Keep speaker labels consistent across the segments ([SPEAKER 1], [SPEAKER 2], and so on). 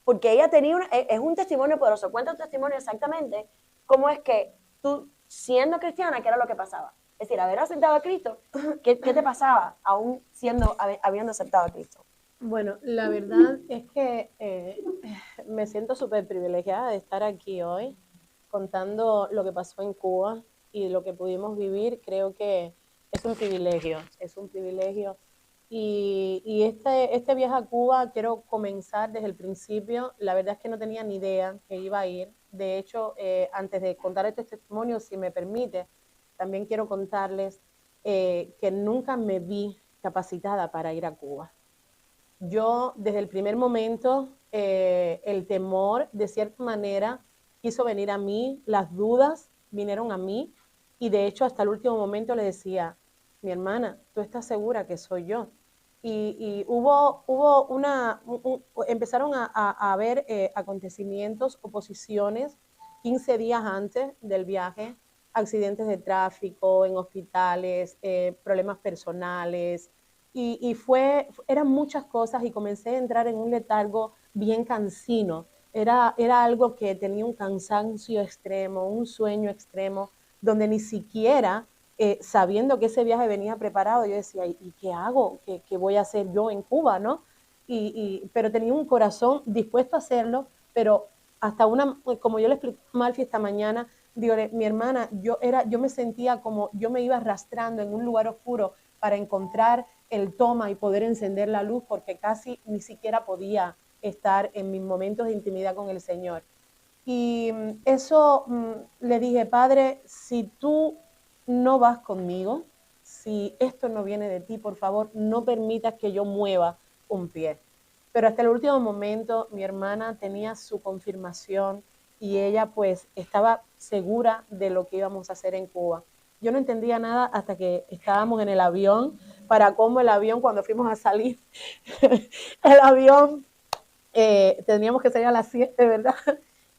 [SPEAKER 1] porque ella tenía es un testimonio poderoso. Cuenta un testimonio exactamente cómo es que tú, siendo cristiana, ¿qué era lo que pasaba? Es decir, haber aceptado a Cristo, ¿qué te pasaba aún habiendo aceptado a Cristo?
[SPEAKER 2] Bueno, la verdad es que me siento súper privilegiada de estar aquí hoy contando lo que pasó en Cuba y lo que pudimos vivir. Creo que es un privilegio, es un privilegio. Y este viaje a Cuba quiero comenzar desde el principio. La verdad es que no tenía ni idea que iba a ir. De hecho, antes de contar este testimonio, si me permite, también quiero contarles que nunca me vi capacitada para ir a Cuba. Yo desde el primer momento, el temor de cierta manera quiso venir a mí, las dudas vinieron a mí y de hecho hasta el último momento le decía, mi hermana, ¿tú estás segura que soy yo? Y hubo empezaron a haber acontecimientos, oposiciones, 15 días antes del viaje, accidentes de tráfico en hospitales, problemas personales, eran muchas cosas y comencé a entrar en un letargo bien cansino. Era algo que tenía un cansancio extremo, un sueño extremo, donde ni siquiera, sabiendo que ese viaje venía preparado, yo decía, ¿y qué hago? ¿Qué voy a hacer yo en Cuba, no? Pero tenía un corazón dispuesto a hacerlo, pero hasta como yo le expliqué a Malfi esta mañana, digo, mi hermana, yo me sentía como yo me iba arrastrando en un lugar oscuro para encontrar el toma y poder encender la luz, porque casi ni siquiera podía estar en mis momentos de intimidad con el Señor. Y eso le dije, Padre, si tú no vas conmigo, si esto no viene de ti, por favor, no permitas que yo mueva un pie. Pero hasta el último momento mi hermana tenía su confirmación y ella pues estaba segura de lo que íbamos a hacer en Cuba. Yo no entendía nada hasta que estábamos en el avión, para cómo el avión cuando fuimos a salir, el avión teníamos que salir a las 7, ¿verdad?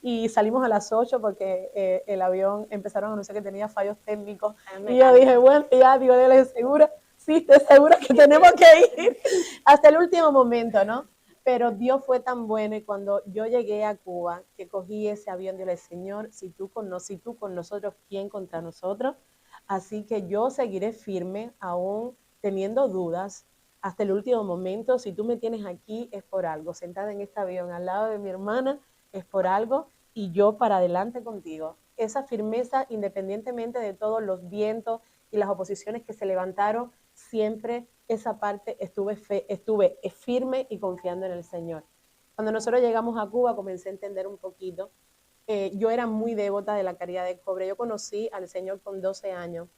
[SPEAKER 2] Y salimos a las 8 porque el avión empezaron a anunciar que tenía fallos técnicos. Y yo dije, bueno, ya, digo, ¿le segura? Sí, estoy segura que tenemos que ir hasta el último momento, ¿no? Pero Dios fue tan bueno y cuando yo llegué a Cuba, que cogí ese avión, dile, Señor, si tú con nosotros, ¿quién contra nosotros? Así que yo seguiré firme, aún teniendo dudas, hasta el último momento. Si tú me tienes aquí es por algo, sentada en este avión al lado de mi hermana es por algo y yo para adelante contigo. Esa firmeza, independientemente de todos los vientos y las oposiciones que se levantaron, siempre esa parte estuve firme y confiando en el Señor. Cuando nosotros llegamos a Cuba comencé a entender un poquito. Yo era muy devota de la caridad de cobre. Yo conocí al Señor con 12 años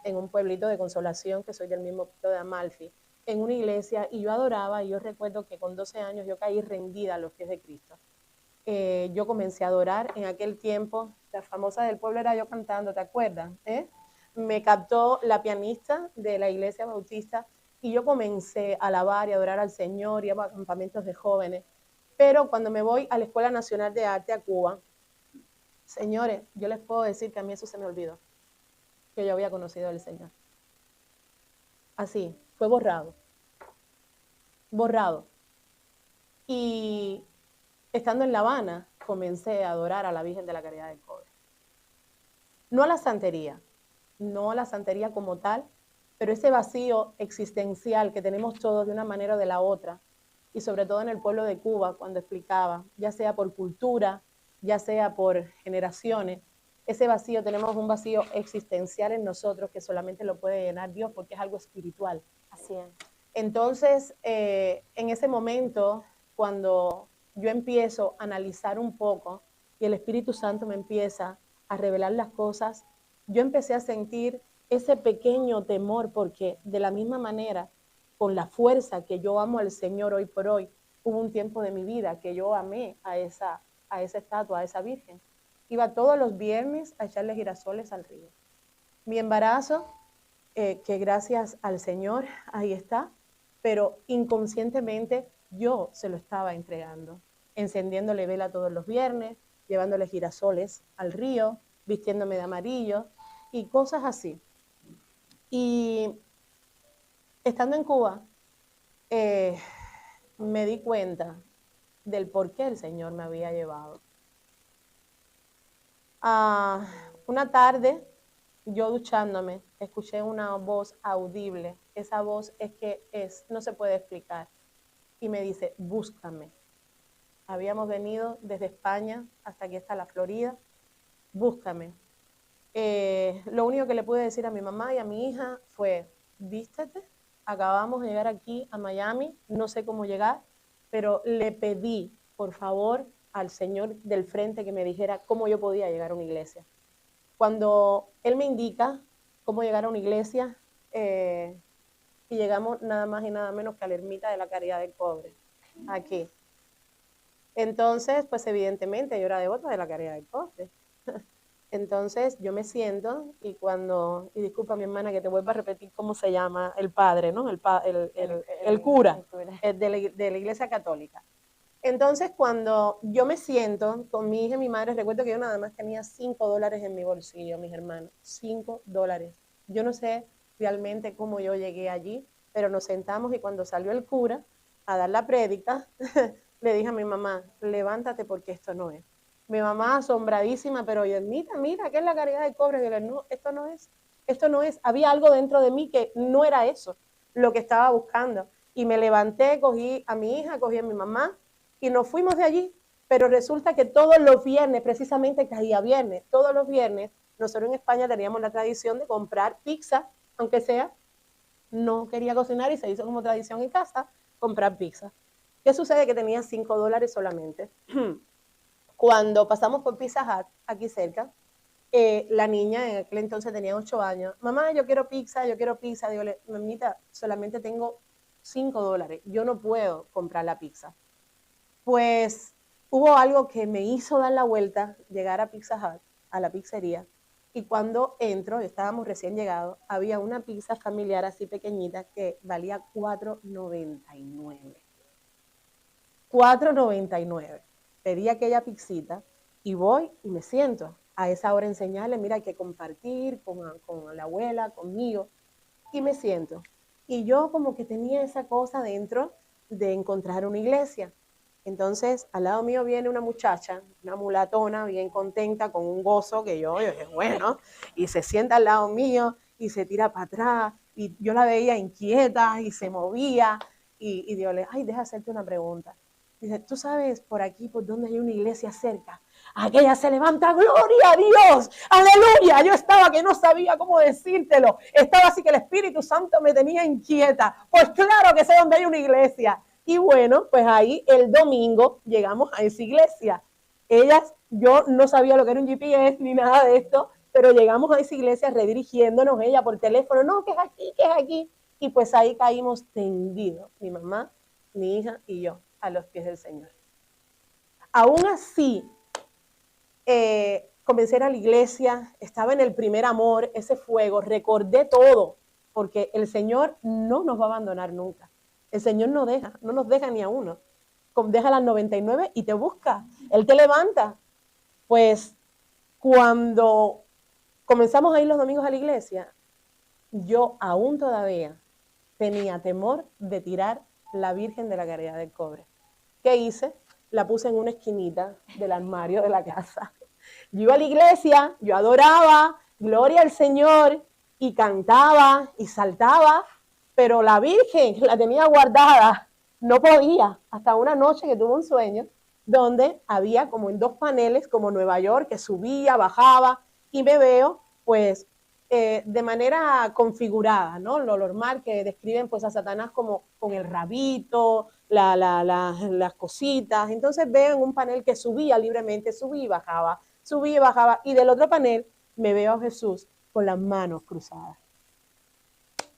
[SPEAKER 2] en un pueblito de Consolación, que soy del mismo pueblo de Amalfi, en una iglesia, y yo adoraba, y yo recuerdo que con 12 años yo caí rendida a los pies de Cristo. Yo comencé a adorar en aquel tiempo, la famosa del pueblo era yo cantando, ¿te acuerdas? Me captó la pianista de la iglesia bautista y yo comencé a alabar y a adorar al Señor, y a campamentos de jóvenes. Pero cuando me voy a la Escuela Nacional de Arte a Cuba, señores, yo les puedo decir que a mí eso se me olvidó, que yo había conocido al Señor. Así, fue borrado, borrado. Y estando en La Habana, comencé a adorar a la Virgen de la Caridad del Cobre. No a la santería, no a la santería como tal, pero ese vacío existencial que tenemos todos de una manera o de la otra, y sobre todo en el pueblo de Cuba, cuando explicaba, ya sea por cultura, ya sea por generaciones, ese vacío, tenemos un vacío existencial en nosotros que solamente lo puede llenar Dios porque es algo espiritual.
[SPEAKER 1] Así es.
[SPEAKER 2] Entonces, en ese momento, cuando yo empiezo a analizar un poco y el Espíritu Santo me empieza a revelar las cosas, yo empecé a sentir ese pequeño temor porque de la misma manera, con la fuerza que yo amo al Señor hoy por hoy, hubo un tiempo de mi vida que yo amé a esa estatua, a esa Virgen. Iba todos los viernes a echarle girasoles al río. Mi embarazo, que gracias al Señor ahí está, pero inconscientemente yo se lo estaba entregando, encendiéndole vela todos los viernes, llevándole girasoles al río, vistiéndome de amarillo y cosas así. Y estando en Cuba, eh, me di cuenta del por qué el Señor me había llevado. Una tarde, yo duchándome, escuché una voz audible. Esa voz no se puede explicar. Y me dice, búscame. Habíamos venido desde España hasta aquí, hasta la Florida. Búscame. Lo único que le pude decir a mi mamá y a mi hija fue, vístete, acabamos de llegar aquí a Miami, no sé cómo llegar, pero le pedí, por favor, al señor del frente que me dijera cómo yo podía llegar a una iglesia. Cuando él me indica cómo llegar a una iglesia, y llegamos nada más y nada menos que a la ermita de la Caridad del Cobre, aquí. Entonces, pues evidentemente yo era devota de la Caridad del Cobre. Entonces yo me siento y disculpa mi hermana que te vuelva a repetir cómo se llama el padre, ¿no? El cura, de la iglesia católica. Entonces cuando yo me siento con mi hija y mi madre, recuerdo que yo nada más tenía $5 en mi bolsillo, mis hermanos, $5. Yo no sé realmente cómo yo llegué allí, pero nos sentamos y cuando salió el cura a dar la prédica, le dije a mi mamá, levántate porque esto no es. Mi mamá asombradísima, pero yo, mira, ¿qué es la Caridad del Cobre? Y yo le dije, no, esto no es. Había algo dentro de mí que no era eso, lo que estaba buscando. Y me levanté, cogí a mi hija, cogí a mi mamá y nos fuimos de allí. Pero resulta que todos los viernes, precisamente caía viernes, todos los viernes, nosotros en España teníamos la tradición de comprar pizza, aunque sea, no quería cocinar y se hizo como tradición en casa, comprar pizza. ¿Qué sucede? Que tenía $5 solamente. Cuando pasamos por Pizza Hut, aquí cerca, la niña en aquel entonces tenía 8 años. Mamá, yo quiero pizza. Digo, mamita, solamente tengo $5. Yo no puedo comprar la pizza. Pues hubo algo que me hizo dar la vuelta, llegar a Pizza Hut, a la pizzería. Y cuando entro, estábamos recién llegados, había una pizza familiar así pequeñita que valía $4.99. $4.99. Pedí aquella pizzita y voy y me siento. A esa hora enseñarle, mira, hay que compartir con la abuela, conmigo. Y me siento. Y yo como que tenía esa cosa dentro de encontrar una iglesia. Entonces, al lado mío viene una muchacha, una mulatona, bien contenta, con un gozo que yo dije, bueno, y se sienta al lado mío y se tira para atrás. Y yo la veía inquieta y se movía. Y digo, ay, deja hacerte una pregunta. Dice, ¿tú sabes por aquí, por donde hay una iglesia cerca? Aquella se levanta, gloria a Dios, aleluya. Yo estaba que no sabía cómo decírtelo. Estaba así que el Espíritu Santo me tenía inquieta. Pues claro que sé dónde hay una iglesia. Y bueno, pues ahí el domingo llegamos a esa iglesia. Yo no sabía lo que era un GPS ni nada de esto, pero llegamos a esa iglesia redirigiéndonos ella por teléfono. No, que es aquí, que es aquí. Y pues ahí caímos tendidos, mi mamá, mi hija y yo, a los pies del Señor. Aún así, comencé a ir a la iglesia, estaba en el primer amor, ese fuego, recordé todo, porque el Señor no nos va a abandonar nunca. El Señor no nos deja ni a uno. Deja las 99 y te busca. Él te levanta. Pues cuando comenzamos a ir los domingos a la iglesia, yo aún todavía tenía temor de tirar la Virgen de la Caridad del Cobre. ¿Qué hice? La puse en una esquinita del armario de la casa. Yo iba a la iglesia, yo adoraba, gloria al Señor, y cantaba y saltaba, pero la Virgen la tenía guardada, no podía, hasta una noche que tuve un sueño donde había como en 2 paneles, como Nueva York, que subía, bajaba, y me veo, pues, de manera configurada, ¿no? Lo normal que describen pues a Satanás como con el rabito, las cositas. Entonces veo en un panel que subía libremente, subía y bajaba, y del otro panel me veo a Jesús con las manos cruzadas.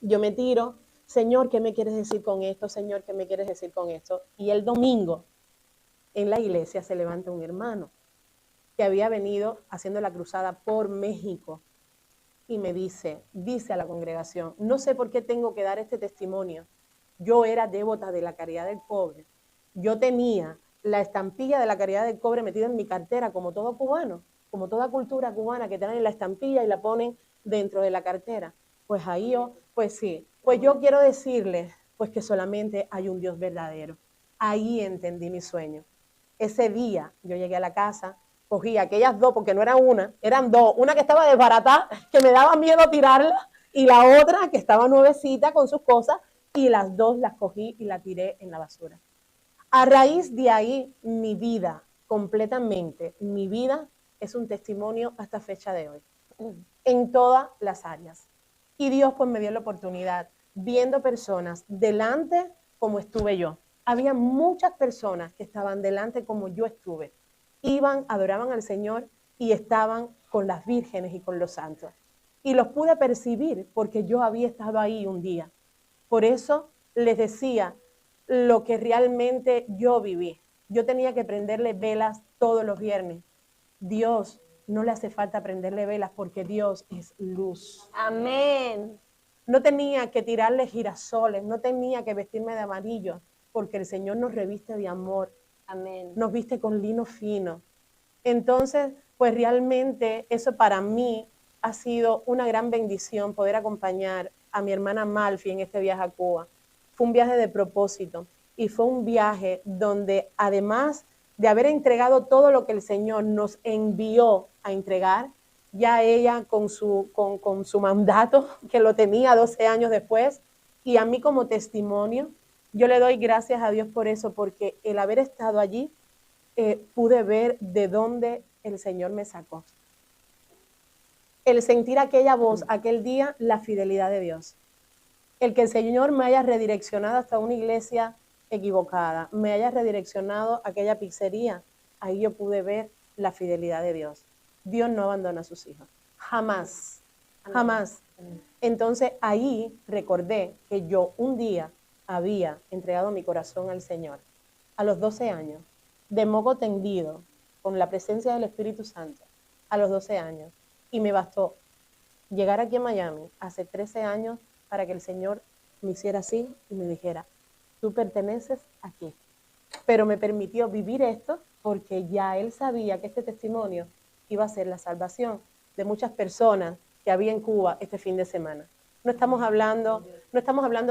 [SPEAKER 2] Yo me tiro, Señor, ¿qué me quieres decir con esto? Señor, ¿qué me quieres decir con esto? Y el domingo en la iglesia se levanta un hermano que había venido haciendo la cruzada por México y me dice a la congregación, no sé por qué tengo que dar este testimonio. Yo era devota de la Caridad del Cobre. Yo tenía la estampilla de la Caridad del Cobre metida en mi cartera, como todo cubano, como toda cultura cubana que traen la estampilla y la ponen dentro de la cartera. Pues ahí pues sí, pues yo quiero decirles pues que solamente hay un Dios verdadero. Ahí entendí mi sueño. ese día yo llegué a la casa, cogí aquellas dos, porque no era una, eran dos, una que estaba desbaratada, que me daba miedo tirarla, y la otra que estaba nuevecita con sus cosas, y las dos las cogí y la tiré en la basura. A raíz de ahí, mi vida, completamente, mi vida es un testimonio hasta fecha de hoy, en todas las áreas. Y Dios pues me dio la oportunidad, viendo personas delante como estuve yo. Había muchas personas que estaban delante como yo estuve. Iban, adoraban al Señor y estaban con las vírgenes y con los santos. Y los pude percibir porque yo había estado ahí un día. Por eso les decía lo que realmente yo viví. Yo tenía que prenderle velas todos los viernes. Dios no le hace falta prenderle velas porque Dios es luz.
[SPEAKER 1] Amén.
[SPEAKER 2] No tenía que tirarle girasoles, no tenía que vestirme de amarillo, porque el Señor nos reviste de amor.
[SPEAKER 1] Amén.
[SPEAKER 2] Nos viste con lino fino. Entonces, pues realmente eso para mí ha sido una gran bendición poder acompañar a mi hermana Malfi en este viaje a Cuba. Fue un viaje de propósito y fue un viaje donde además de haber entregado todo lo que el Señor nos envió a entregar, ya ella con su mandato, que lo tenía 12 años después, y a mí como testimonio, yo le doy gracias a Dios por eso, porque el haber estado allí, pude ver de dónde el Señor me sacó. El sentir aquella voz, aquel día, la fidelidad de Dios. El que el Señor me haya redireccionado hasta una iglesia equivocada, me haya redireccionado a aquella pizzería, ahí yo pude ver la fidelidad de Dios. Dios no abandona a sus hijos. Jamás, jamás. Entonces ahí recordé que yo un día había entregado mi corazón al Señor a los 12 años, de moco tendido, con la presencia del Espíritu Santo, a los 12 años. Y me bastó llegar aquí a Miami hace 13 años para que el Señor me hiciera así y me dijera, tú perteneces aquí. Pero me permitió vivir esto porque ya Él sabía que este testimonio iba a ser la salvación de muchas personas que había en Cuba este fin de semana. No estamos hablando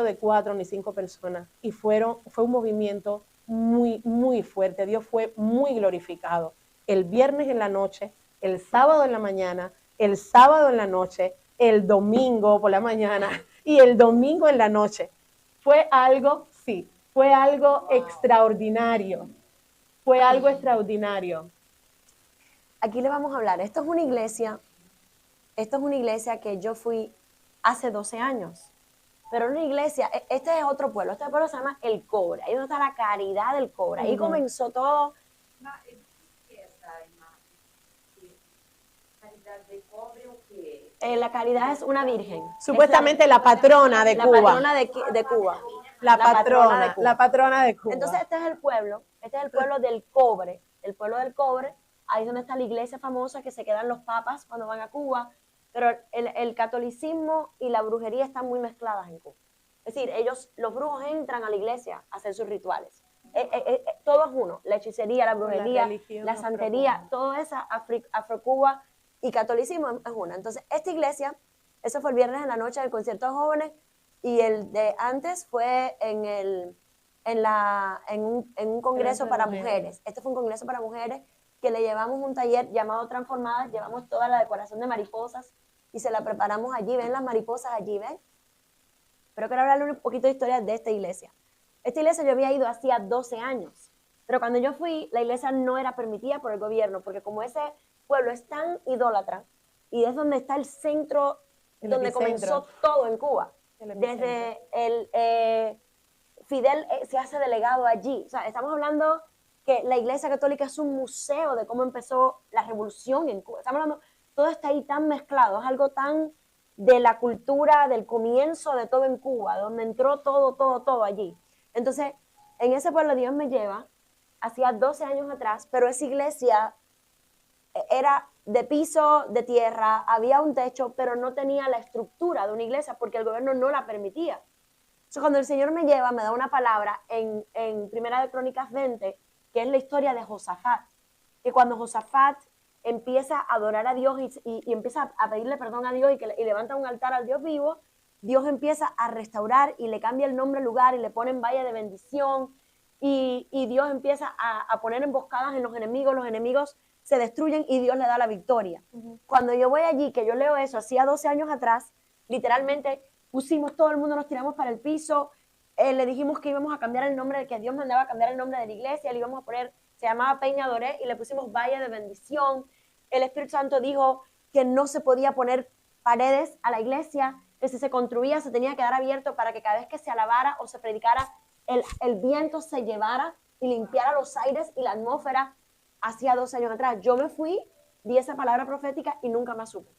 [SPEAKER 2] de 4 ni 5 personas, y fue un movimiento muy, muy fuerte. Dios fue muy glorificado. El viernes en la noche, el sábado en la mañana, el sábado en la noche, el domingo por la mañana y el domingo en la noche. Fue algo, sí, fue algo extraordinario. Fue algo extraordinario.
[SPEAKER 1] Aquí le vamos a hablar. Esto es una iglesia que yo fui hace 12 años. Pero una iglesia, este es otro pueblo, este pueblo se llama El Cobre, ahí donde está la Caridad del Cobre, ahí comenzó todo. La Caridad es una virgen.
[SPEAKER 2] Supuestamente la patrona de Cuba.
[SPEAKER 1] La patrona de Cuba.
[SPEAKER 2] La patrona de Cuba.
[SPEAKER 1] Entonces este es el pueblo del Cobre, el pueblo del Cobre, ahí es donde está la iglesia famosa que se quedan los papas cuando van a Cuba, pero el catolicismo y la brujería están muy mezcladas en Cuba. Es decir, los brujos entran a la iglesia a hacer sus rituales. Todo es uno, la hechicería, la brujería, la santería, todo eso, Afro-Cuba y catolicismo es una. Entonces, esta iglesia, eso fue el viernes en la noche del concierto de jóvenes, y el de antes fue en un congreso para mujeres. Este fue un congreso para mujeres que le llevamos un taller llamado Transformadas, llevamos toda la decoración de mariposas y se la preparamos allí. ¿Ven las mariposas allí? ¿Ven? Pero quiero hablarle un poquito de historia de esta iglesia. Esta iglesia yo había ido hacía 12 años, pero cuando yo fui, la iglesia no era permitida por el gobierno, porque como ese pueblo es tan idólatra y es donde está el centro, donde comenzó todo en Cuba. Desde Fidel se hace delegado allí. O sea, estamos hablando que la Iglesia Católica es un museo de cómo empezó la revolución en Cuba. Estamos hablando, todo está ahí tan mezclado, es algo tan de la cultura, del comienzo de todo en Cuba, donde entró todo allí. Entonces, en ese pueblo Dios me lleva, hacía 12 años atrás, pero esa iglesia era de piso, de tierra, había un techo, pero no tenía la estructura de una iglesia porque el gobierno no la permitía. Entonces, cuando el Señor me lleva, me da una palabra en Primera de Crónicas 20, que es la historia de Josafat, que cuando Josafat empieza a adorar a Dios y empieza a pedirle perdón a Dios y levanta un altar al Dios vivo, Dios empieza a restaurar y le cambia el nombre al lugar y le pone en valle de bendición y Dios empieza a poner emboscadas en los enemigos se destruyen y Dios le da la victoria. Cuando yo voy allí, que yo leo eso, hacía 12 años atrás, literalmente pusimos, todo el mundo nos tiramos para el piso, le dijimos que íbamos a cambiar el nombre, que Dios mandaba a cambiar el nombre de la iglesia, le íbamos a poner, se llamaba Peña Doré, y le pusimos Valle de Bendición. El Espíritu Santo dijo que no se podía poner paredes a la iglesia, que si se construía se tenía que quedar abierto para que cada vez que se alabara o se predicara, el viento se llevara y limpiara los aires y la atmósfera. Hacía 12 años atrás. Yo me fui, di esa palabra profética y nunca más supe.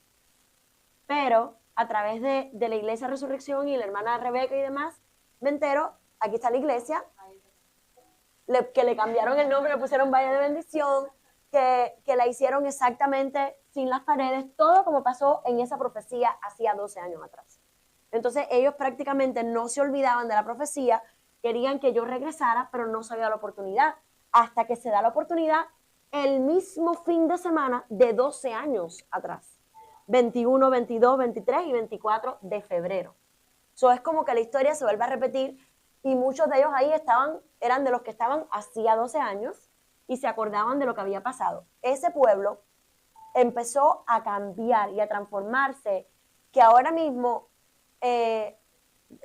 [SPEAKER 1] Pero a través de la Iglesia Resurrección y la hermana Rebeca y demás, me entero, aquí está la iglesia, que le cambiaron el nombre, le pusieron Valle de Bendición, que la hicieron exactamente sin las paredes, todo como pasó en esa profecía hacía 12 años atrás. Entonces ellos prácticamente no se olvidaban de la profecía, querían que yo regresara, pero no se había la oportunidad, hasta que se da la oportunidad el mismo fin de semana de 12 años atrás, 21, 22, 23 y 24 de febrero. So, es como que la historia se vuelve a repetir y muchos de ellos ahí eran de los que estaban hacía 12 años y se acordaban de lo que había pasado. Ese pueblo empezó a cambiar y a transformarse, que ahora mismo,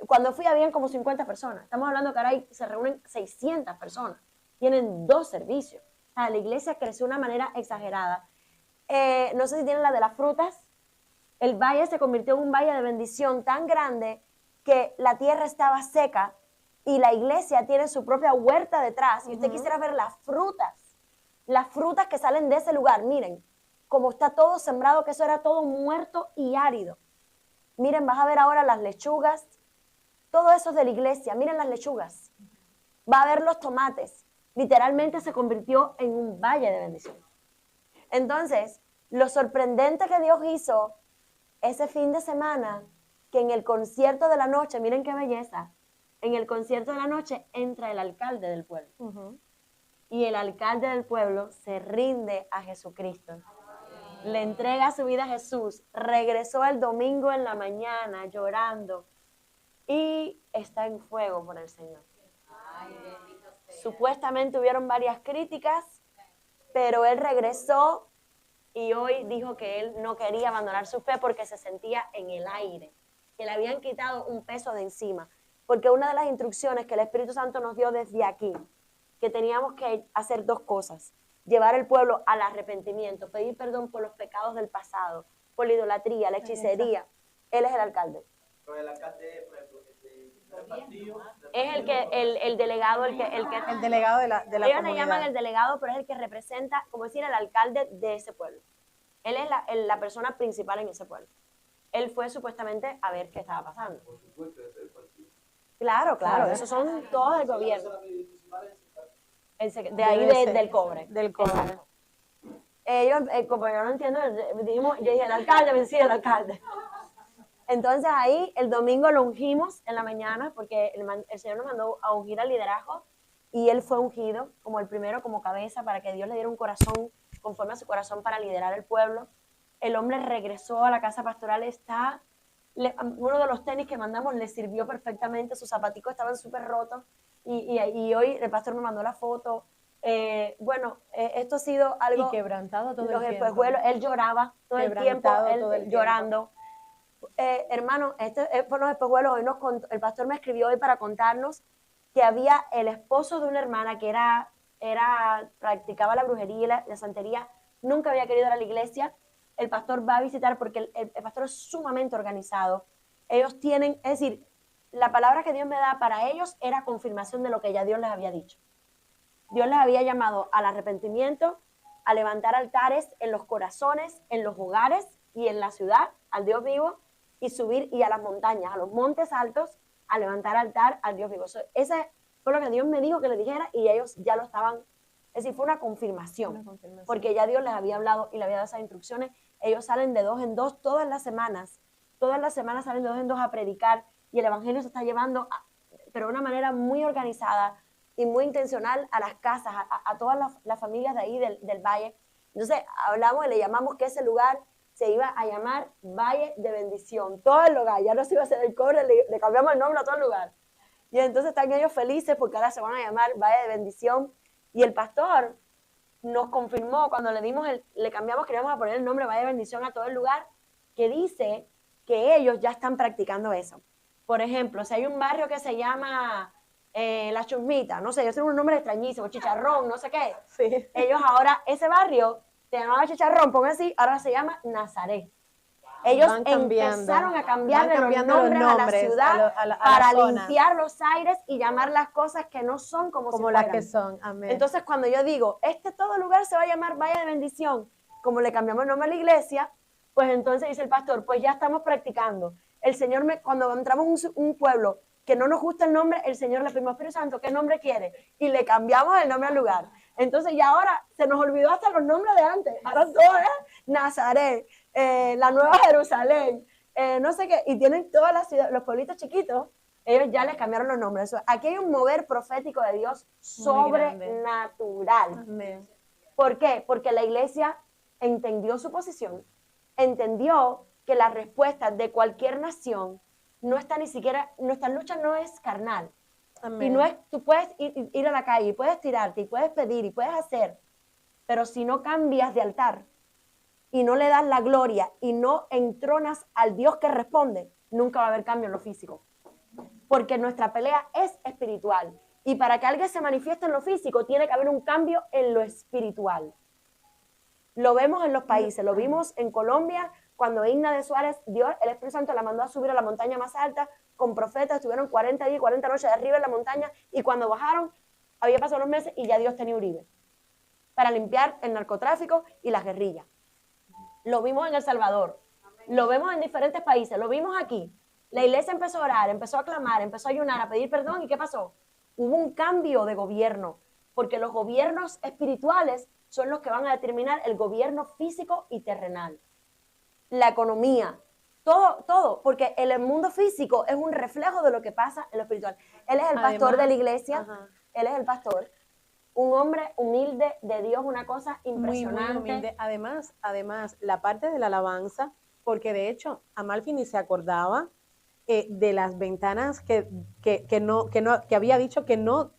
[SPEAKER 1] cuando fui habían como 50 personas. Estamos hablando que ahora se reúnen 600 personas. Tienen 2 servicios. O sea, la iglesia creció de una manera exagerada. No sé si tienen la de las frutas. El valle se convirtió en un valle de bendición tan grande que la tierra estaba seca y la iglesia tiene su propia huerta detrás. Y usted quisiera ver las frutas que salen de ese lugar. Miren, como está todo sembrado, que eso era todo muerto y árido. Miren, vas a ver ahora las lechugas, todo eso es de la iglesia. Miren las lechugas. Va a ver los tomates. Literalmente se convirtió en un valle de bendición. Entonces, lo sorprendente que Dios hizo ese fin de semana, que en el concierto de la noche, miren qué belleza, en el concierto de la noche entra el alcalde del pueblo. Y el alcalde del pueblo se rinde a Jesucristo. Le entrega su vida a Jesús. Regresó el domingo en la mañana llorando y está en fuego por el Señor. Supuestamente hubieron varias críticas, pero él regresó y hoy dijo que él no quería abandonar su fe porque se sentía en el aire, que le habían quitado un peso de encima. Porque una de las instrucciones que el Espíritu Santo nos dio desde aquí, que teníamos que hacer 2 cosas: llevar el pueblo al arrepentimiento, pedir perdón por los pecados del pasado, por la idolatría, la hechicería. Él es el alcalde.
[SPEAKER 3] Pero el alcalde, por ejemplo, del partido,
[SPEAKER 1] Es el delegado, el
[SPEAKER 2] delegado de la
[SPEAKER 1] ellos
[SPEAKER 2] comunidad.
[SPEAKER 1] le llaman el delegado, pero es el que representa, como decir, el alcalde de ese pueblo. Él es la persona principal en ese pueblo. Él fue supuestamente a ver qué estaba pasando.
[SPEAKER 3] por supuesto, es el partido.
[SPEAKER 1] Claro, esos son todos del gobierno. De ahí del cobre.
[SPEAKER 2] Del cobre.
[SPEAKER 1] Exacto. Ellos, como yo no entiendo, yo dije, el alcalde, sí, el alcalde. Entonces ahí el domingo lo ungimos en la mañana porque el Señor nos mandó a ungir al liderazgo y él fue ungido como el primero, como cabeza, para que Dios le diera un corazón conforme a su corazón para liderar el pueblo. El hombre regresó a la casa pastoral, uno de los tenis que mandamos le sirvió perfectamente, sus zapaticos estaban súper rotos y hoy el pastor me mandó la foto. Esto ha sido algo...
[SPEAKER 2] Y quebrantado todo el tiempo.
[SPEAKER 1] Espejuelos, él lloraba todo el tiempo, él llorando. Hermano, por los espejuelos, hoy el pastor me escribió hoy para contarnos que había el esposo de una hermana que practicaba la brujería y la santería, nunca había querido ir a la iglesia. El pastor va a visitar porque el pastor es sumamente organizado. Ellos tienen, es decir, la palabra que Dios me da para ellos era confirmación de lo que ya Dios les había dicho. Dios les había llamado al arrepentimiento, a levantar altares en los corazones, en los hogares y en la ciudad, al Dios vivo, y subir y a las montañas, a los montes altos, a levantar altar al Dios vivo. Ese fue lo que Dios me dijo que les dijera y ellos ya lo estaban, es decir, fue una confirmación, porque ya Dios les había hablado y les había dado esas instrucciones. Ellos salen de 2 en 2 todas las semanas salen de 2 en 2 a predicar y el evangelio se está llevando, pero de una manera muy organizada y muy intencional a las casas, a todas las familias de ahí del valle. Entonces hablamos y le llamamos que ese lugar se iba a llamar Valle de Bendición, todo el lugar, ya no se iba a hacer el cobre, le cambiamos el nombre a todo el lugar. Y entonces están ellos felices porque ahora se van a llamar Valle de Bendición. Y el pastor nos confirmó cuando le cambiamos, queríamos a poner el nombre Valle de Bendición a todo el lugar, que dice que ellos ya están practicando eso. Por ejemplo, si hay un barrio que se llama La Chusmita, no sé, ellos tienen un nombre extrañísimo, Chicharrón, no sé qué.
[SPEAKER 2] Sí.
[SPEAKER 1] Ellos ahora, ese barrio se llamaba Chicharrón, pongan así, ahora se llama Nazaret. Ellos empezaron a cambiarle los nombres a la ciudad para limpiar los aires y llamar las cosas que no son como si
[SPEAKER 2] las
[SPEAKER 1] fueran.
[SPEAKER 2] que son. Amén.
[SPEAKER 1] Entonces, cuando yo digo, todo lugar se va a llamar Valle de Bendición, como le cambiamos el nombre a la iglesia, pues entonces dice el pastor, pues ya estamos practicando. El Señor, cuando entramos a un pueblo que no nos gusta el nombre, el Señor le pedimos, Espíritu Santo, ¿qué nombre quiere? Y le cambiamos el nombre al lugar. Entonces ya ahora se nos olvidó hasta los nombres de antes. Ahora todo es Nazaret, la Nueva Jerusalén, no sé qué. Y tienen todas las ciudades, los pueblitos chiquitos, ellos ya les cambiaron los nombres. Aquí hay un mover profético de Dios sobrenatural.
[SPEAKER 2] Amén.
[SPEAKER 1] ¿Por qué? Porque la iglesia entendió su posición, entendió que la respuesta de cualquier nación no está ni siquiera, nuestra lucha no es carnal.
[SPEAKER 2] Amén.
[SPEAKER 1] Y no es, tú puedes ir a la calle, y puedes tirarte, y puedes pedir, y puedes hacer, pero si no cambias de altar, y no le das la gloria, y no entronas al Dios que responde, nunca va a haber cambio en lo físico. Porque nuestra pelea es espiritual. Y para que alguien se manifieste en lo físico, tiene que haber un cambio en lo espiritual. Lo vemos en los países, lo vimos en Colombia, cuando Igna de Suárez, Dios, el Espíritu Santo la mandó a subir a la montaña más alta, con profetas, estuvieron 40 días, 40 noches de arriba en la montaña, y cuando bajaron, había pasado unos meses y ya Dios tenía Uribe, para limpiar el narcotráfico y las guerrillas. Lo vimos en El Salvador, lo vemos en diferentes países, lo vimos aquí. La iglesia empezó a orar, empezó a clamar, empezó a ayunar, a pedir perdón, ¿y qué pasó? Hubo un cambio de gobierno, porque los gobiernos espirituales son los que van a determinar el gobierno físico y terrenal. La economía, todo, porque el mundo físico es un reflejo de lo que pasa en lo espiritual. Él es el pastor de la iglesia, él es el pastor, un hombre humilde de Dios, una cosa impresionante.
[SPEAKER 2] Muy humilde. Además, la parte de la alabanza, porque de hecho, Amalfi ni se acordaba de las ventanas que había dicho que no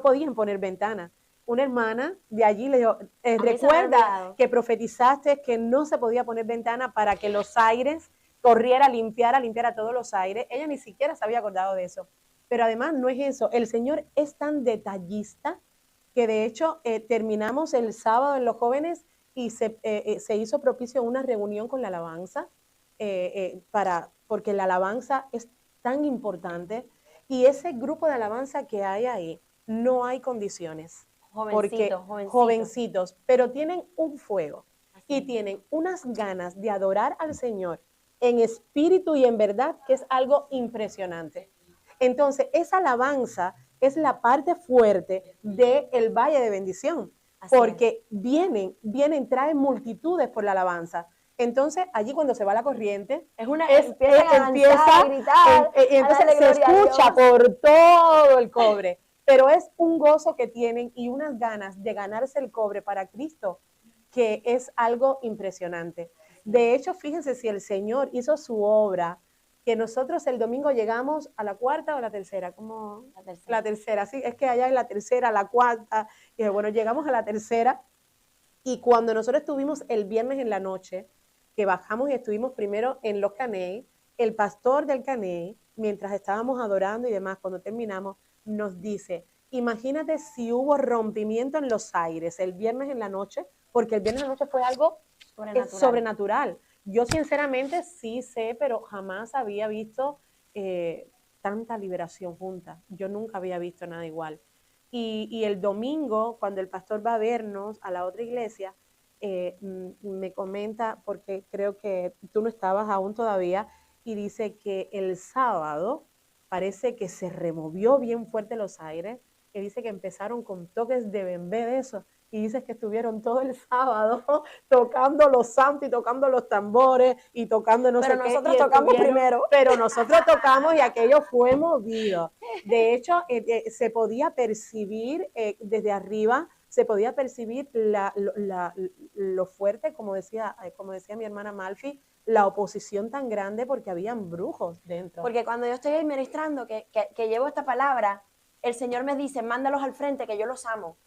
[SPEAKER 2] podían poner ventanas. Una hermana de allí le dijo, recuerda que profetizaste que no se podía poner ventana para que los aires corriera, limpiara todos los aires. Ella ni siquiera se había acordado de eso. Pero además no es eso. El Señor es tan detallista que de hecho terminamos el sábado en los jóvenes y se hizo propicio una reunión con la alabanza porque la alabanza es tan importante y ese grupo de alabanza que hay ahí, no hay condiciones. Jovencitos, pero tienen un fuego y tienen unas ganas de adorar al Señor en espíritu y en verdad, que es algo impresionante. Entonces, esa alabanza es la parte fuerte del Valle de Bendición, porque vienen, traen multitudes por la alabanza. Entonces, allí cuando se va la corriente, empieza a gritar, entonces se escucha por todo el cobre. Pero es un gozo que tienen y unas ganas de ganarse el cobre para Cristo, que es algo impresionante. De hecho, fíjense si el Señor hizo su obra, que nosotros el domingo llegamos a la cuarta o la tercera, como la tercera, sí, es que allá en la tercera, la cuarta, y bueno, llegamos a la tercera, y cuando nosotros estuvimos el viernes en la noche, que bajamos y estuvimos primero en Los Caney, el pastor del Caney, mientras estábamos adorando y demás, cuando terminamos, nos dice, imagínate si hubo rompimiento en los aires el viernes en la noche, porque el viernes en la noche fue algo sobrenatural. Yo sinceramente sí sé, pero jamás había visto tanta liberación junta. Yo nunca había visto nada igual. Y el domingo, cuando el pastor va a vernos a la otra iglesia, me comenta, porque creo que tú no estabas aún todavía, y dice que el sábado parece que se removió bien fuerte los aires, que dice que empezaron con toques de bembé de eso, y dices que estuvieron todo el sábado tocando los santos y tocando los tambores y tocando no sé qué.
[SPEAKER 1] Pero nosotros tocamos primero.
[SPEAKER 2] Pero nosotros tocamos y aquello fue movido. De hecho, se podía percibir desde arriba, se podía percibir lo fuerte, como decía mi hermana Malfi, la oposición tan grande porque habían brujos dentro.
[SPEAKER 1] Porque cuando yo estoy ahí ministrando, que llevo esta palabra, el Señor me dice, mándalos al frente, que yo los amo.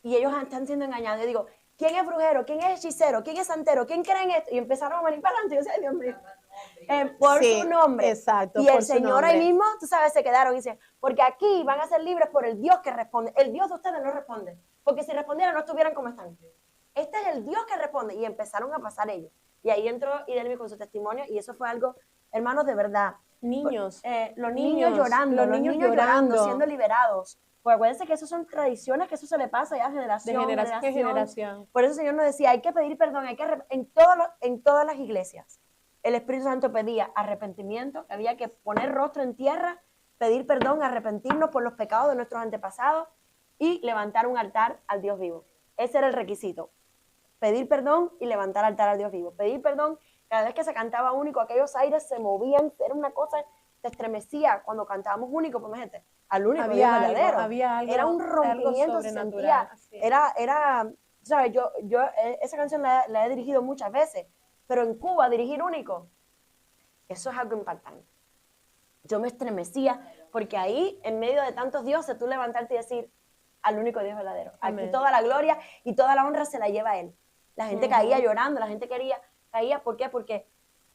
[SPEAKER 1] Y ellos están siendo engañados. Yo digo, ¿quién es brujero? ¿Quién es hechicero? ¿Quién es santero? ¿Quién cree en esto? Y empezaron a venir para adelante. Y yo decía, Dios mío, por
[SPEAKER 2] Sí,
[SPEAKER 1] su nombre.
[SPEAKER 2] exacto,
[SPEAKER 1] Y
[SPEAKER 2] por
[SPEAKER 1] el
[SPEAKER 2] su
[SPEAKER 1] Señor
[SPEAKER 2] nombre.
[SPEAKER 1] ahí mismo, tú sabes, se quedaron y dicen, porque aquí van a ser libres por el Dios que responde. El Dios de ustedes no responde. Porque si respondieran no estuvieran como están. Este es el Dios que responde. Y empezaron a pasar ellos. Y ahí entró Idelmi con su testimonio. Y eso fue algo, hermanos, de verdad.
[SPEAKER 2] Niños.
[SPEAKER 1] Los niños llorando, los niños llorando, siendo liberados. Pues acuérdense que eso son tradiciones, que eso se le pasa ya
[SPEAKER 2] De generación en generación.
[SPEAKER 1] Por eso el Señor nos decía, hay que pedir perdón, en todas las iglesias. El Espíritu Santo pedía arrepentimiento, había que poner rostro en tierra, pedir perdón, arrepentirnos por los pecados de nuestros antepasados y levantar un altar al Dios vivo. Ese era el requisito. Pedir perdón y levantar altar al Dios vivo. Pedir perdón, cada vez que se cantaba único, aquellos aires se movían, era una cosa, te estremecía cuando cantábamos único, pues gente, al único Dios verdadero.
[SPEAKER 2] Había algo,
[SPEAKER 1] era un rompimiento, se sentía, era, ¿sabes? Yo esa canción la he dirigido muchas veces, pero en Cuba dirigir único, eso es algo impactante. Yo me estremecía porque ahí, en medio de tantos dioses, tú levantarte y decir al único Dios verdadero. Amén. Aquí toda la gloria y toda la honra se la lleva a Él. La gente caía llorando, la gente caía, ¿por qué? Porque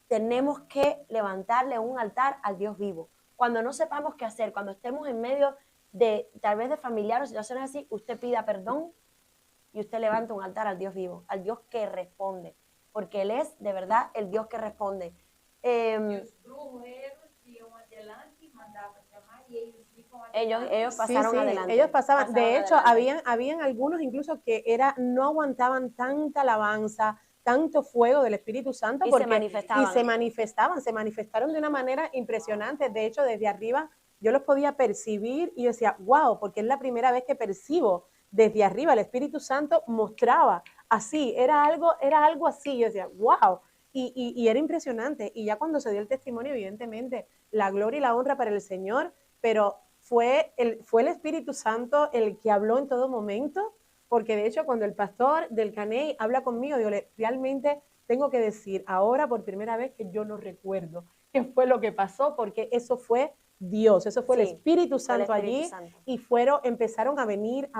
[SPEAKER 1] tenemos que levantarle un altar al Dios vivo. Cuando no sepamos qué hacer, cuando estemos en medio de, tal vez de familiares o situaciones así, usted pida perdón y usted levanta un altar al Dios vivo, al Dios que responde, porque Él es de verdad el Dios que responde. Ellos pasaron adelante.
[SPEAKER 2] Ellos pasaban. De hecho, habían algunos incluso que no aguantaban tanta alabanza, tanto fuego del Espíritu Santo,
[SPEAKER 1] se
[SPEAKER 2] manifestaron de una manera impresionante. De hecho, desde arriba yo los podía percibir y yo decía, wow, porque es la primera vez que percibo desde arriba el Espíritu Santo mostraba así, era algo así. Yo decía, wow, y era impresionante. Y ya cuando se dio el testimonio, evidentemente, la gloria y la honra para el Señor, pero fue el Espíritu Santo el que habló en todo momento, porque de hecho cuando el pastor del Caney habla conmigo, digo, realmente tengo que decir ahora por primera vez que yo no recuerdo qué fue lo que pasó, porque eso fue Dios, eso fue el Espíritu Santo allí, y empezaron a venir,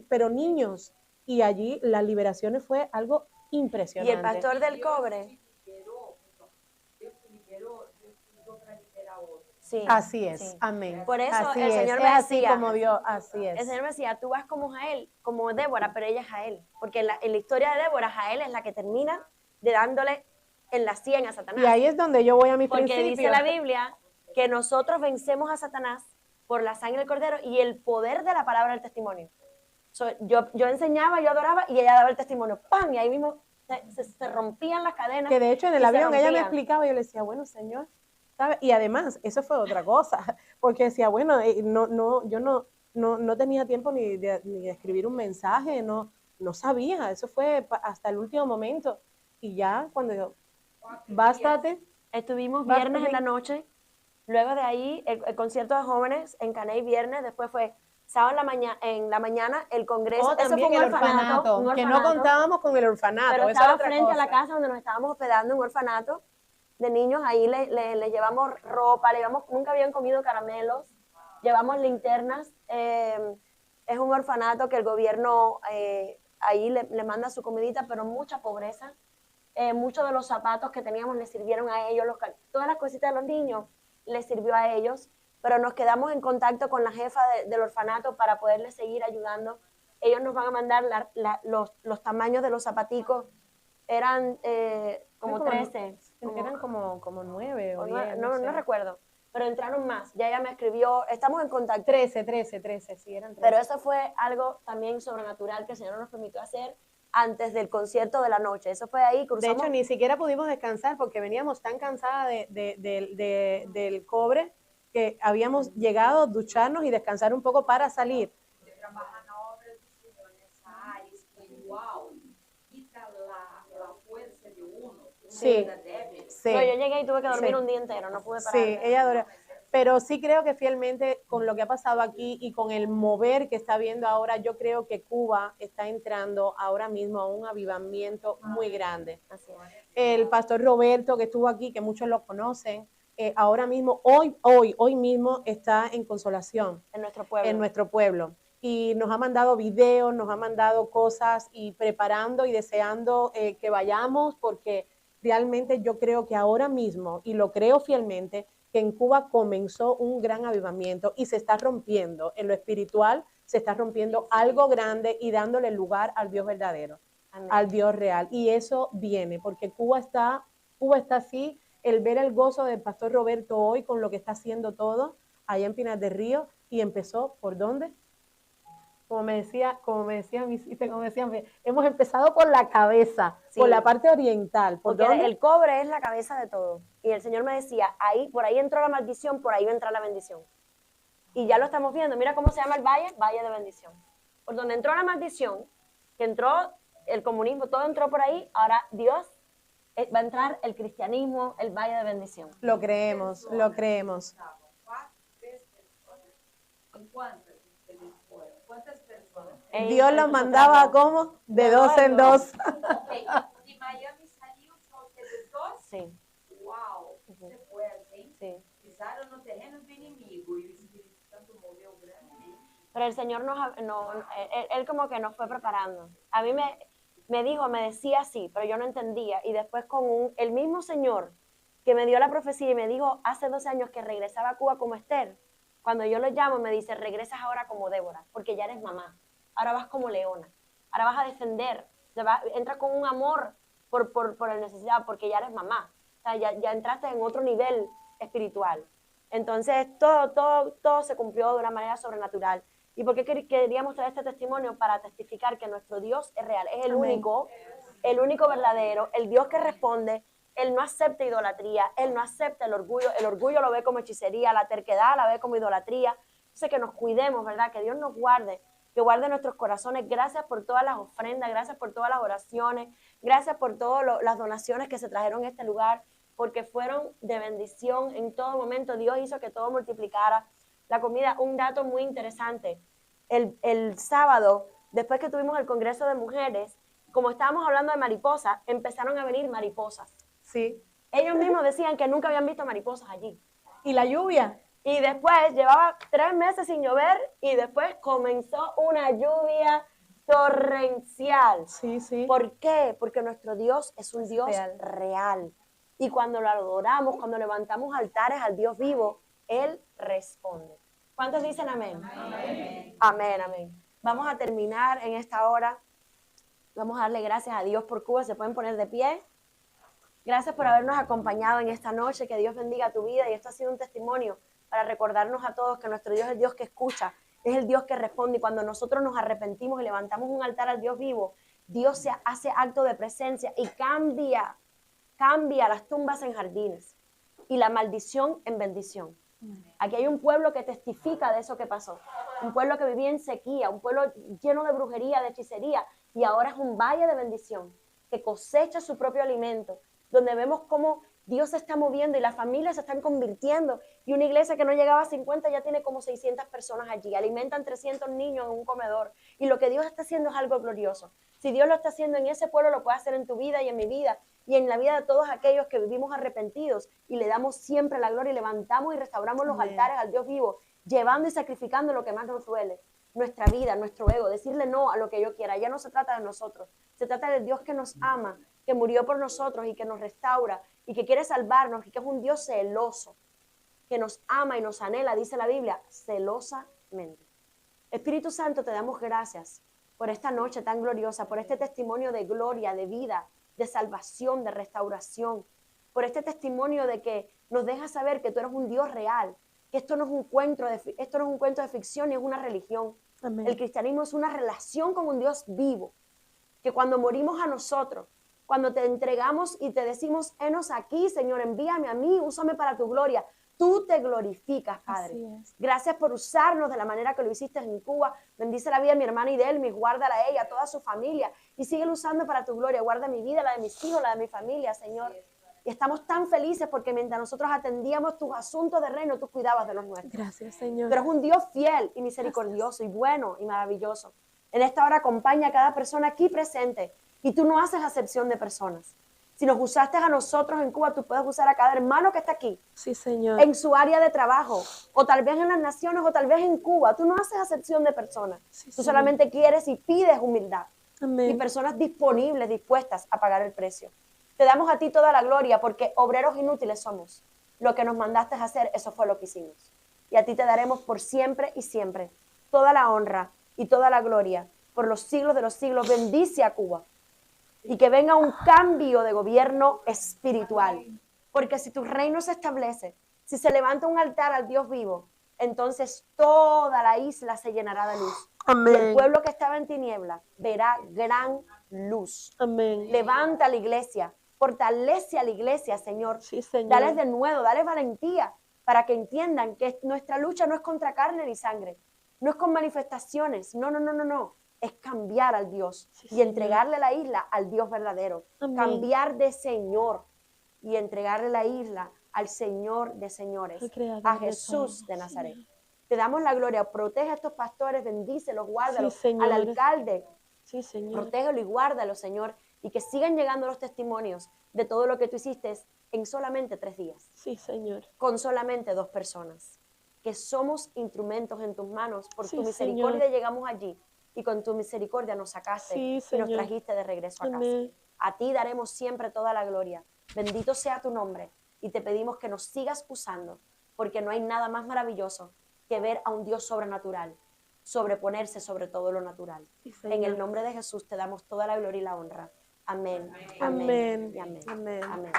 [SPEAKER 2] pero niños, y allí las liberaciones fue algo impresionante.
[SPEAKER 1] Y el pastor del cobre.
[SPEAKER 2] Sí, así es, amén.
[SPEAKER 1] Por eso
[SPEAKER 2] así
[SPEAKER 1] el Señor
[SPEAKER 2] es,
[SPEAKER 1] me decía,
[SPEAKER 2] así como Dios, así es.
[SPEAKER 1] El Señor me decía, tú vas como Jael, como Débora, pero ella es Jael. Porque en la historia de Débora, Jael es la que termina de dándole en la sien a Satanás.
[SPEAKER 2] Y ahí es donde yo voy a mis
[SPEAKER 1] principios. Porque dice la Biblia que nosotros vencemos a Satanás por la sangre del Cordero y el poder de la palabra del testimonio. Yo enseñaba, yo adoraba y ella daba el testimonio. ¡Pam! Y ahí mismo se rompían las cadenas.
[SPEAKER 2] Que de hecho en el avión ella me explicaba y yo le decía, bueno, Señor, ¿sabe? Y además, eso fue otra cosa, porque decía, bueno, yo no tenía tiempo ni de escribir un mensaje, no sabía, eso fue hasta el último momento. Y ya cuando yo, bástate.
[SPEAKER 1] Estuvimos viernes en la noche, luego de ahí el concierto de jóvenes en Caney viernes, después fue sábado en la mañana el congreso.
[SPEAKER 2] Eso fue un orfanato, que no contábamos con el orfanato.
[SPEAKER 1] Pero estaba frente a la casa donde nos estábamos hospedando, un orfanato de niños. Ahí le llevamos ropa, nunca habían comido caramelos, llevamos linternas. Es un orfanato que el gobierno ahí le manda su comidita, pero mucha pobreza. Muchos de los zapatos que teníamos les sirvieron a ellos, todas las cositas de los niños les sirvió a ellos, pero nos quedamos en contacto con la jefa del orfanato para poderles seguir ayudando. Ellos nos van a mandar los tamaños de los zapaticos, eran como 13.
[SPEAKER 2] Eran como 9 o 10.
[SPEAKER 1] No recuerdo, pero entraron más. Ya ella me escribió, estamos en contacto.
[SPEAKER 2] 13, sí, eran 13.
[SPEAKER 1] Pero eso fue algo también sobrenatural que el Señor nos permitió hacer antes del concierto de la noche. Eso fue ahí, cruzamos.
[SPEAKER 2] De hecho, ni siquiera pudimos descansar porque veníamos tan cansadas del cobre que habíamos llegado a ducharnos y descansar un poco para salir.
[SPEAKER 4] Trabajar na obra do Senhor nessa área espiritual e para la fuerza de uno,
[SPEAKER 2] sí.
[SPEAKER 4] da débil.
[SPEAKER 2] Sí.
[SPEAKER 1] No, yo llegué y tuve que dormir un día entero, no pude parar.
[SPEAKER 2] Sí, ella adora. Pero sí creo que fielmente con lo que ha pasado aquí y con el mover que está viendo ahora, yo creo que Cuba está entrando ahora mismo a un avivamiento muy grande.
[SPEAKER 1] Así es.
[SPEAKER 2] El pastor Roberto, que estuvo aquí, que muchos lo conocen, ahora mismo, hoy mismo está en Consolación,
[SPEAKER 1] En nuestro pueblo.
[SPEAKER 2] en nuestro pueblo. Y nos ha mandado videos, nos ha mandado cosas y preparando y deseando que vayamos, porque realmente yo creo que ahora mismo, y lo creo fielmente, que en Cuba comenzó un gran avivamiento y se está rompiendo en lo espiritual, se está rompiendo algo grande y dándole lugar al Dios verdadero,
[SPEAKER 1] Amén.
[SPEAKER 2] al Dios real. Y eso viene, porque Cuba está así, el ver el gozo del pastor Roberto hoy con lo que está haciendo todo allá en Pinar del Río, y empezó, ¿por dónde? Como me decían, hemos empezado por la cabeza,
[SPEAKER 1] Sí.
[SPEAKER 2] por la parte oriental. ¿Por
[SPEAKER 1] Porque
[SPEAKER 2] dónde?
[SPEAKER 1] el cobre es la cabeza de todo. Y el Señor me decía, ahí, por ahí entró la maldición, por ahí va a entrar la bendición. Y ya lo estamos viendo. Mira cómo se llama el valle, valle de bendición. Por donde entró la maldición, que entró el comunismo, todo entró por ahí, ahora Dios va a entrar el cristianismo, el valle de bendición.
[SPEAKER 2] Lo creemos, lo creemos.
[SPEAKER 4] ¿En cuántas ustedes fueron? ¿Cuántas personas?
[SPEAKER 2] Dios los mandaba como de dos en dos.
[SPEAKER 4] Ok, de Miami salió só ustedes dos?
[SPEAKER 1] Sí,
[SPEAKER 4] Uau, isso é fuerte, hein?
[SPEAKER 1] sí.
[SPEAKER 4] Pisaram no terreno do inimigo e o Espírito Santo moveu grandemente.
[SPEAKER 1] Pero el Señor él como que nos fue preparando. A mí me dijo, me decía así, pero yo no entendía. Y después con el mismo Señor que me dio la profecía y me dijo hace 12 años que regresaba a Cuba como Esther, cuando yo lo llamo me dice, regresas ahora como Débora, porque ya eres mamá. Ahora vas como leona. Ahora vas a defender. Entra con un amor por la necesidad, porque ya eres mamá. O sea, ya entraste en otro nivel espiritual. Entonces, todo se cumplió de una manera sobrenatural. ¿Y por qué queríamos traer este testimonio? Para testificar que nuestro Dios es real, es el único verdadero, el Dios que responde. Él no acepta idolatría, Él no acepta el orgullo lo ve como hechicería, la terquedad la ve como idolatría. Entonces que nos cuidemos, ¿verdad? Que Dios nos guarde, que guarde nuestros corazones. Gracias por todas las ofrendas, gracias por todas las oraciones, gracias por todas las donaciones que se trajeron a este lugar, porque fueron de bendición en todo momento. Dios hizo que todo multiplicara. La comida, un dato muy interesante, el sábado, después que tuvimos el Congreso de Mujeres, como estábamos hablando de mariposas, empezaron a venir mariposas.
[SPEAKER 2] Sí.
[SPEAKER 1] Ellos mismos decían que nunca habían visto mariposas allí.
[SPEAKER 2] ¿Y la lluvia?
[SPEAKER 1] Y después llevaba 3 meses sin llover y después comenzó una lluvia torrencial.
[SPEAKER 2] Sí, sí.
[SPEAKER 1] ¿Por qué? Porque nuestro Dios es un Dios
[SPEAKER 2] real.
[SPEAKER 1] real. Y cuando lo adoramos, cuando levantamos altares al Dios vivo, Él responde. ¿Cuántos dicen amén? Amén. Amén, amén. Vamos a terminar en esta hora. Vamos a darle gracias a Dios por Cuba. Se pueden poner de pie. Gracias por habernos acompañado en esta noche. Que Dios bendiga tu vida. Y esto ha sido un testimonio para recordarnos a todos que nuestro Dios es el Dios que escucha, es el Dios que responde. Y cuando nosotros nos arrepentimos y levantamos un altar al Dios vivo, Dios se hace acto de presencia y cambia las tumbas en jardines y la maldición en bendición. Aquí hay un pueblo que testifica de eso que pasó. Un pueblo que vivía en sequía, un pueblo lleno de brujería, de hechicería, y ahora es un valle de bendición, que cosecha su propio alimento, donde vemos cómo Dios se está moviendo y las familias se están convirtiendo, y una iglesia que no llegaba a 50 ya tiene como 600 personas allí, alimentan 300 niños en un comedor, y lo que Dios está haciendo es algo glorioso. Si Dios lo está haciendo en ese pueblo, lo puede hacer en tu vida y en mi vida, y en la vida de todos aquellos que vivimos arrepentidos, y le damos siempre la gloria, y levantamos y restauramos los altares al Dios vivo, llevando y sacrificando lo que más nos duele, nuestra vida, nuestro ego, decirle no a lo que yo quiera. Ya no se trata de nosotros, se trata del Dios que nos ama, que murió por nosotros y que nos restaura y que quiere salvarnos y que es un Dios celoso, que nos ama y nos anhela, dice la Biblia, celosamente. Espíritu Santo, te damos gracias por esta noche tan gloriosa, por este testimonio de gloria, de vida, de salvación, de restauración, por este testimonio de que nos deja saber que tú eres un Dios real, que esto no es un cuento de ficción ni es una religión.
[SPEAKER 2] Amén.
[SPEAKER 1] El cristianismo es una relación con un Dios vivo, que cuando morimos a nosotros, cuando te entregamos y te decimos, henos aquí, Señor, envíame a mí, úsame para tu gloria, tú te glorificas, Padre.
[SPEAKER 2] Así es.
[SPEAKER 1] Gracias por usarnos de la manera que lo hiciste en Cuba. Bendice la vida de mi hermana Idelmis, guárdala a ella, a toda su familia, y sigue usando para tu gloria. Guarda mi vida, la de mis hijos, la de mi familia, Señor. Y estamos tan felices porque mientras nosotros atendíamos tus asuntos de reino, tú cuidabas de los nuestros.
[SPEAKER 2] Gracias, Señor.
[SPEAKER 1] Pero es un Dios fiel y misericordioso y bueno y maravilloso. En esta hora acompaña a cada persona aquí presente y tú no haces acepción de personas. Si nos usaste a nosotros en Cuba, tú puedes usar a cada hermano que está aquí,
[SPEAKER 2] Sí, Señor.
[SPEAKER 1] en su área de trabajo, o tal vez en las naciones, o tal vez en Cuba. Tú no haces acepción de personas.
[SPEAKER 2] Sí,
[SPEAKER 1] Tú
[SPEAKER 2] Señor.
[SPEAKER 1] solamente quieres y pides humildad. Y
[SPEAKER 2] Amén.
[SPEAKER 1] personas disponibles, dispuestas a pagar el precio. Te damos a ti toda la gloria porque obreros inútiles somos. Lo que nos mandaste a hacer, eso fue lo que hicimos. Y a ti te daremos por siempre y siempre toda la honra y toda la gloria por los siglos de los siglos. Bendice a Cuba y que venga un cambio de gobierno espiritual. Porque si tu reino se establece, si se levanta un altar al Dios vivo, entonces toda la isla se llenará de luz. Y el pueblo que estaba en tiniebla verá gran luz.
[SPEAKER 2] Amén.
[SPEAKER 1] Levanta a la iglesia, fortalece a la iglesia, Señor.
[SPEAKER 2] Sí, Señor.
[SPEAKER 1] Dales de nuevo, dales valentía para que entiendan que nuestra lucha no es contra carne ni sangre, no es con manifestaciones, no. Es cambiar al Dios
[SPEAKER 2] Sí,
[SPEAKER 1] y
[SPEAKER 2] Señor.
[SPEAKER 1] entregarle la isla al Dios verdadero.
[SPEAKER 2] Amén.
[SPEAKER 1] Cambiar de Señor y entregarle la isla al Señor de señores,
[SPEAKER 2] El creador
[SPEAKER 1] a
[SPEAKER 2] de
[SPEAKER 1] Jesús
[SPEAKER 2] todo,
[SPEAKER 1] de Nazaret.
[SPEAKER 2] Señor.
[SPEAKER 1] Te damos la gloria, protege a estos pastores, bendícelos, guárdalos,
[SPEAKER 2] Sí, Señor.
[SPEAKER 1] al alcalde,
[SPEAKER 2] Sí, Señor.
[SPEAKER 1] protégelo y guárdalo, Señor, y que sigan llegando los testimonios de todo lo que tú hiciste en solamente 3 días,
[SPEAKER 2] Sí, Señor.
[SPEAKER 1] con solamente 2 personas, que somos instrumentos en tus manos, por
[SPEAKER 2] Sí,
[SPEAKER 1] tu misericordia
[SPEAKER 2] Señor.
[SPEAKER 1] llegamos allí, y con tu misericordia nos sacaste
[SPEAKER 2] Sí,
[SPEAKER 1] y
[SPEAKER 2] Señor.
[SPEAKER 1] nos trajiste de regreso a casa.
[SPEAKER 2] Amén.
[SPEAKER 1] A ti daremos siempre toda la gloria. Bendito sea tu nombre, y te pedimos que nos sigas usando, porque no hay nada más maravilloso que ver a un Dios sobrenatural, sobreponerse sobre todo lo natural.
[SPEAKER 2] Sí, Señor.
[SPEAKER 1] En el nombre de Jesús te damos toda la gloria y la honra. Amén.
[SPEAKER 2] Amén.
[SPEAKER 1] Y amén.
[SPEAKER 2] Amén.
[SPEAKER 1] Amén.